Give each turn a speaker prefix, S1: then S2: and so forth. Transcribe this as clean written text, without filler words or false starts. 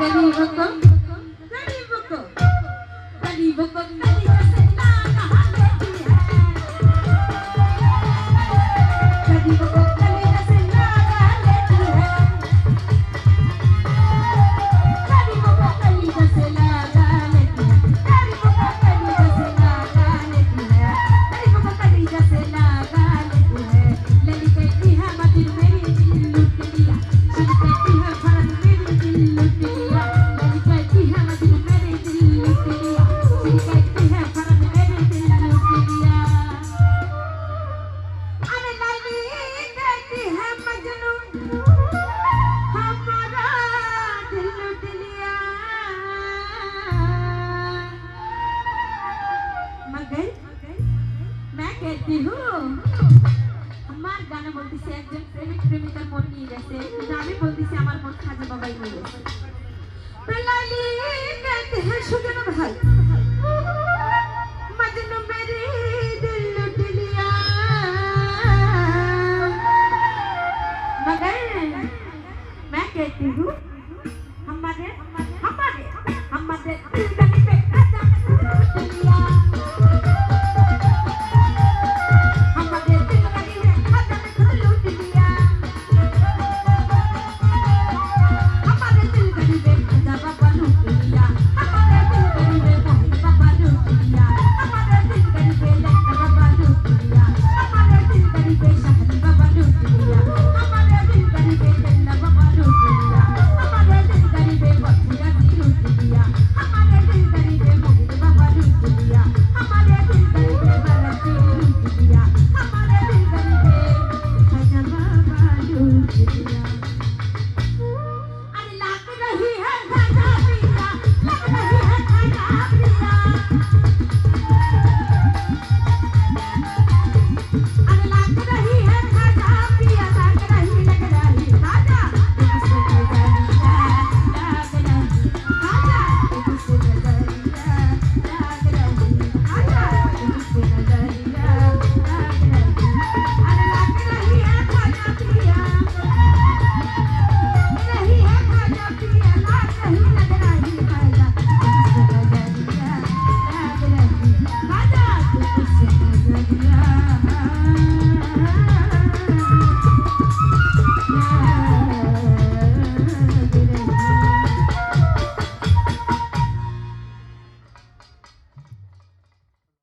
S1: गरीबों को गरीबों को गरीबों को गरीबों से लाना देती है गरीबों को गरीबों से लाना देती है गरीबों को गरीबों से लाना लेती है गरीबों को गरीबों से लाना लेती है गरीबों को गरीबों से लाना लेती है लली कहती है मदिर मेरी दिल लूट लिया सुन कहती है फरक मेरी दिल लूट लिया लली कहती है मदिर मेरी दिल लूट लिया सुन कहती है फरक मेरी दिल लूट लिया अरे लली कहती है मजनू हमारा दिल लूट लिया मगर मैं कहती हूँ আমার গানে বলতেছে একজন প্রেমিক প্রেমিকার মন নিয়ে গেছে কিন্তু আমি বলতেছি আমার মন খাজা বাবাই নিয়ে গেছে লালি कहते हैं सुजन भाई मजनू मेरी दिल लूट लिया मगर मैं कहती हूँ हमारे हमारे हमारे